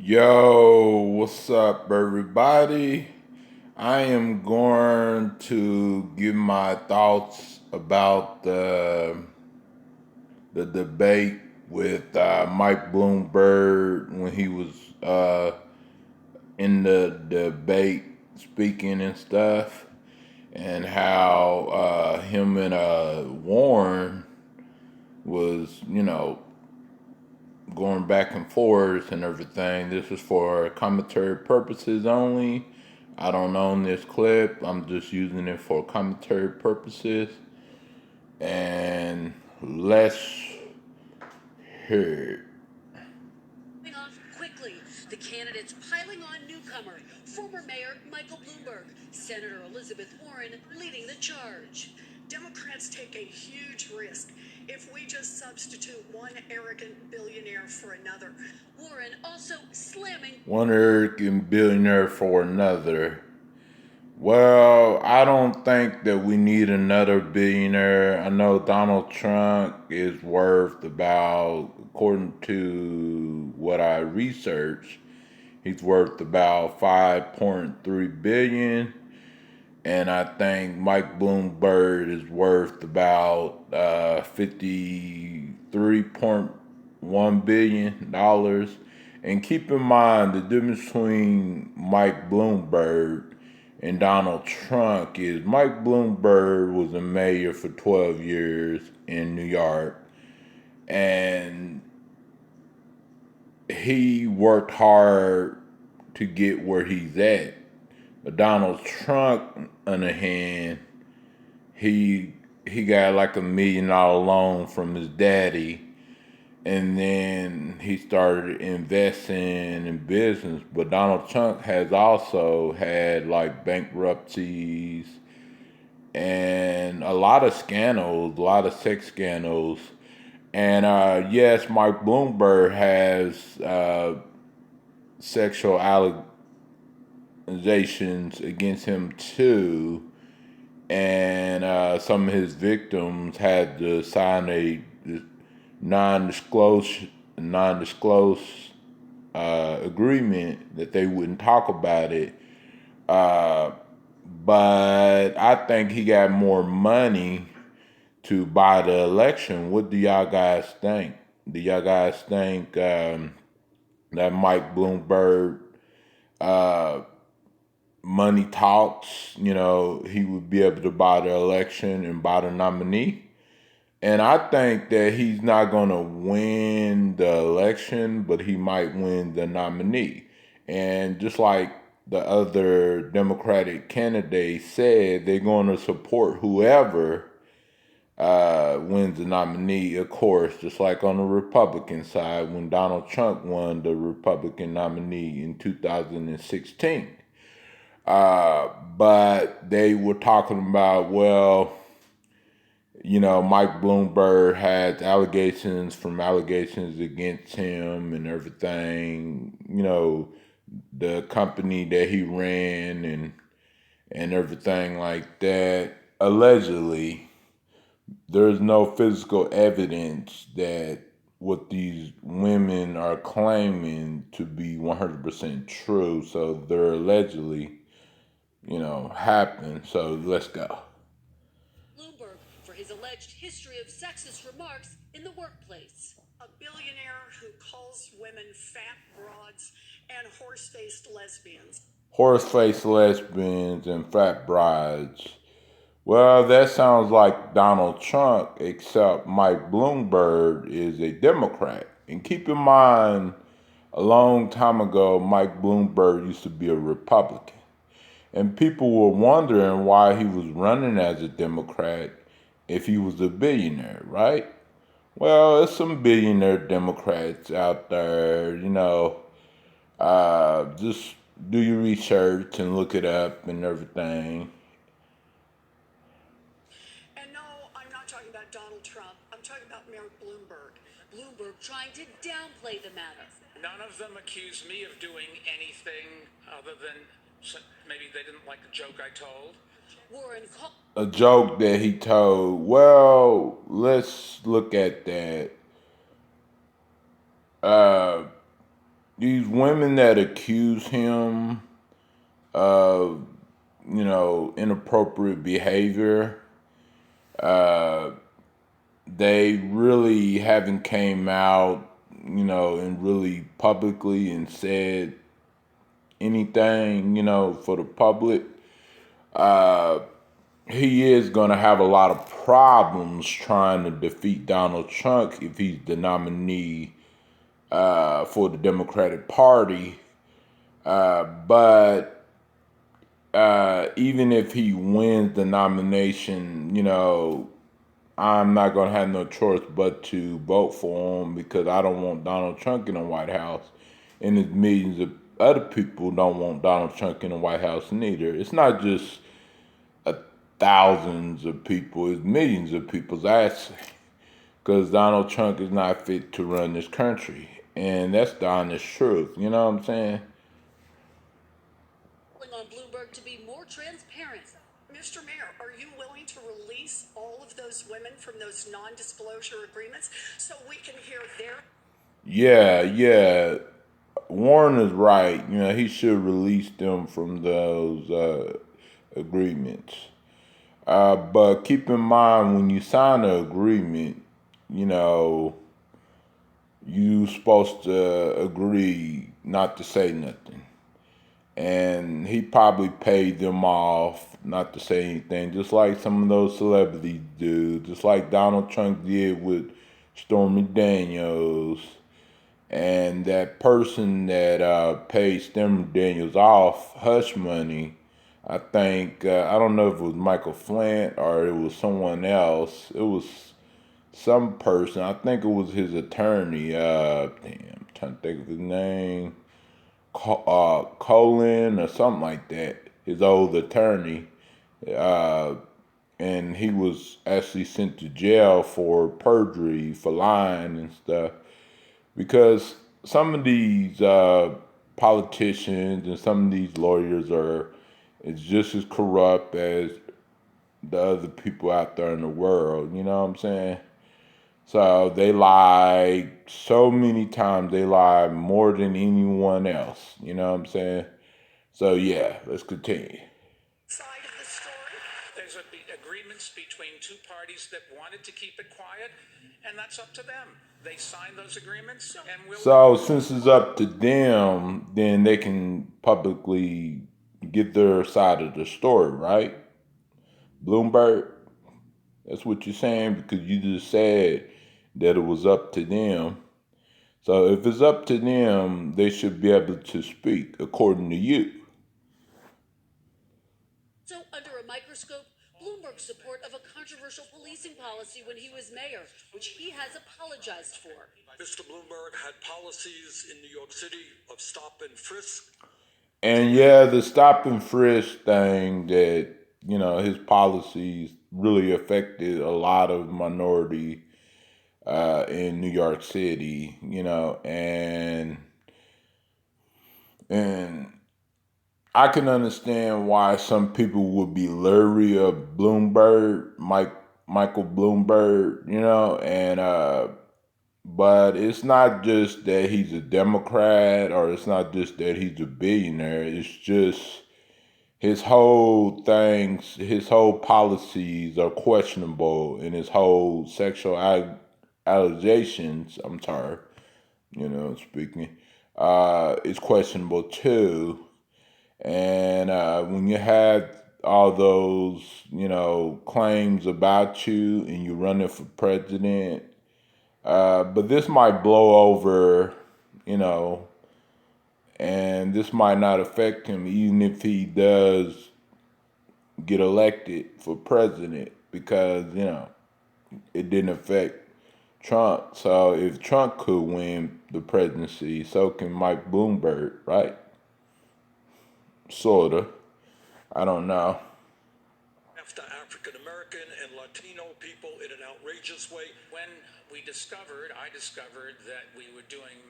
Yo, what's up, everybody? I am going to give my thoughts about the debate with Mike Bloomberg when he was in the debate speaking and stuff, and how him and Warren was, going back and forth and everything. This is for commentary purposes only. I don't own this clip. I'm just using it for commentary purposes. And let's hear it. Off quickly, the candidates piling on newcomer, former Mayor Michael Bloomberg, Senator Elizabeth Warren leading the charge. Democrats take a huge risk if we just substitute one arrogant billionaire for another. Warren also slamming One arrogant billionaire for another. Well, I don't think that we need another billionaire. I know Donald Trump is worth about, according to what I researched, he's worth about 5.3 billion. And I think Mike Bloomberg is worth about $53.1 billion. And keep in mind, the difference between Mike Bloomberg and Donald Trump is Mike Bloomberg was a mayor for 12 years in New York. And he worked hard to get where he's at. But Donald Trump, on the hand, he got like $1 million loan from his daddy, and then he started investing in business. But Donald Trump has also had like bankruptcies and a lot of scandals, a lot of sex scandals. And yes, Mike Bloomberg has sexual allegations against him too, and some of his victims had to sign a non-disclose agreement that they wouldn't talk about it. But I think he got more money to buy the election. What do y'all guys think? Do y'all guys think that Mike Bloomberg money talks, he would be able to buy the election and buy the nominee? And I think that he's not going to win the election, but he might win the nominee. And just like the other Democratic candidates said, they're going to support whoever wins the nominee, of course, just like on the Republican side when Donald Trump won the Republican nominee in 2016. But they were talking about, well, Mike Bloomberg had allegations against him and everything, the company that he ran and everything like that. Allegedly, there's no physical evidence that what these women are claiming to be 100% true. So they're allegedly, happened. So let's go. Bloomberg for his alleged history of sexist remarks in the workplace. A billionaire who calls women fat broads and horse-faced lesbians. Horse-faced lesbians and fat brides. Well, that sounds like Donald Trump, except Mike Bloomberg is a Democrat. And keep in mind, a long time ago, Mike Bloomberg used to be a Republican. And people were wondering why he was running as a Democrat if he was a billionaire, right? Well, there's some billionaire Democrats out there, just do your research and look it up and everything. And no, I'm not talking about Donald Trump. I'm talking about Mayor Bloomberg. Bloomberg trying to downplay the matter. None of them accused me of doing anything other than maybe they didn't like the joke I told. Warren called A joke that he told. Well, let's look at that. these women that accuse him of, inappropriate behavior, they really haven't came out, and really publicly and said anything, for the public. He is going to have a lot of problems trying to defeat Donald Trump if he's the nominee for the Democratic Party. But even if he wins the nomination, I'm not going to have no choice but to vote for him because I don't want Donald Trump in the White House. And there's millions of other people don't want Donald Trump in the White House neither. It's not just thousands of people, it's millions of people actually. Because Donald Trump is not fit to run this country. And that's the honest truth. You know what I'm saying? On Bloomberg to be more transparent. Mr. Mayor, are you willing to release all of those women from those non-disclosure agreements so we can hear their... Yeah. Warren is right. He should release them from those agreements. But keep in mind, when you sign an agreement, you're supposed to agree not to say nothing. And he probably paid them off not to say anything, just like some of those celebrities do, just like Donald Trump did with Stormy Daniels. And that person that paid Stormy Daniels off hush money, I think, I don't know if it was Michael Flint or it was someone else. It was some person. I think it was his attorney. I'm trying to think of his name. Colin or something like that. His old attorney. And he was actually sent to jail for perjury, for lying and stuff. Because some of these politicians and some of these lawyers is just as corrupt as the other people out there in the world. You know what I'm saying? So they lie so many times. They lie more than anyone else. You know what I'm saying? So yeah, let's continue. side of the story? There's agreements between two parties that wanted to keep it quiet, and that's up to them. They signed those agreements, and we'll... So since it's up to them, then they can publicly get their side of the story, right? Bloomberg, that's what you're saying, because you just said that it was up to them. So if it's up to them, they should be able to speak, according to you. So under a microscope, Bloomberg's support of a controversial policing policy when he was mayor, which he has apologized for. Mr. Bloomberg had policies in New York City of stop and frisk. And yeah, the stop and frisk thing that, his policies really affected a lot of minority in New York City, and I can understand why some people would be leery of Bloomberg, Michael Bloomberg, but it's not just that he's a Democrat or it's not just that he's a billionaire. It's just his whole policies are questionable, and his whole sexual allegations, speaking, is questionable too. And when you have all those, claims about you and you're running for president, but this might blow over, and this might not affect him even if he does get elected for president because, it didn't affect Trump. So if Trump could win the presidency, so can Mike Bloomberg, right? Sorta. I don't know. After African American and Latino people in an outrageous way. When I discovered that we were doing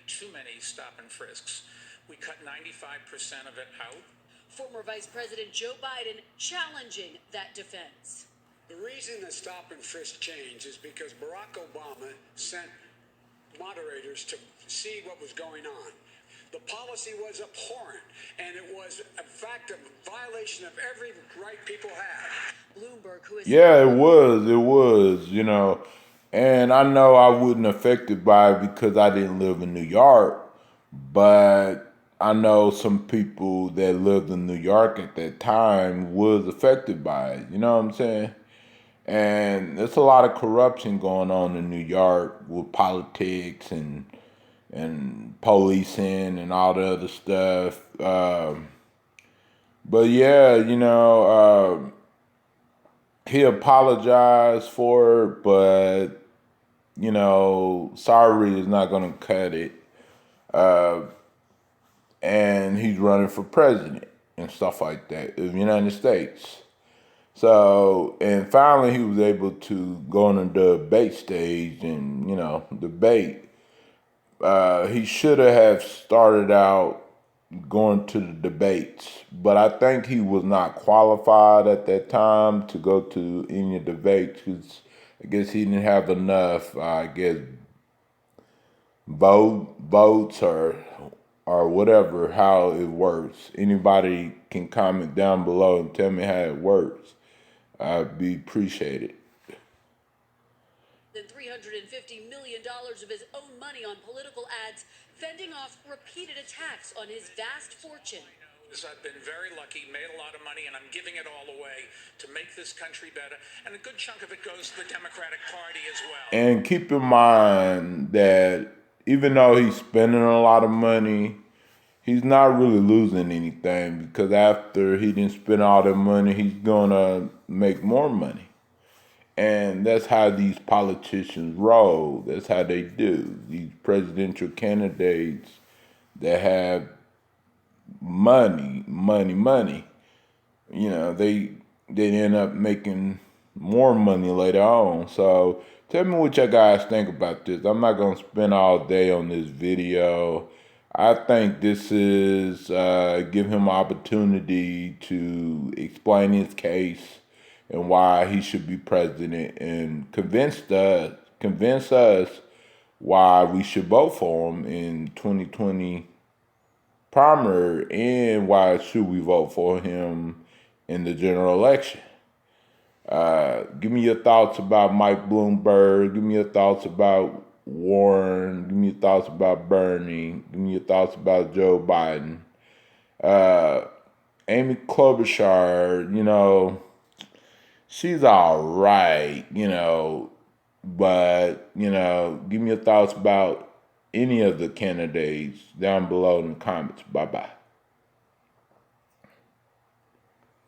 too many stop and frisks. We cut 95% of it out. Former Vice President Joe Biden challenging that defense. The reason the stop and frisk changed is because Barack Obama sent moderators to see what was going on. The policy was abhorrent, and it was, in fact, a violation of every right people have. Bloomberg, who is Yeah, it was, and I know I wasn't affected by it because I didn't live in New York, but I know some people that lived in New York at that time was affected by it, you know what I'm saying? And there's a lot of corruption going on in New York with politics and policing and all the other stuff. But yeah, he apologized for it, but sorry is not going to cut it. And he's running for president and stuff like that of the United States. So, and finally he was able to go on the debate stage and, debate. He should have started out going to the debates, but I think he was not qualified at that time to go to any debates because I guess he didn't have enough, votes or whatever, how it works. Anybody can comment down below and tell me how it works. I'd be appreciated. than $350 million of his own money on political ads, fending off repeated attacks on his vast fortune. I've been very lucky, made a lot of money, and I'm giving it all away to make this country better. And a good chunk of it goes to the Democratic Party as well. And keep in mind that even though he's spending a lot of money, he's not really losing anything because after he didn't spend all that money, he's gonna make more money. And that's how these politicians roll. That's how they do. These presidential candidates that have money, they end up making more money later on. So tell me what you guys think about this. I'm not going to spend all day on this video. I think this is give him opportunity to explain his case and why he should be president and convince us why we should vote for him in 2020 primary and why should we vote for him in the general election. Give me your thoughts about Mike Bloomberg. Give me your thoughts about Warren. Give me your thoughts about Bernie. Give me your thoughts about Joe Biden. Amy Klobuchar, she's all right, but, give me your thoughts about any of the candidates down below in the comments. Bye-bye.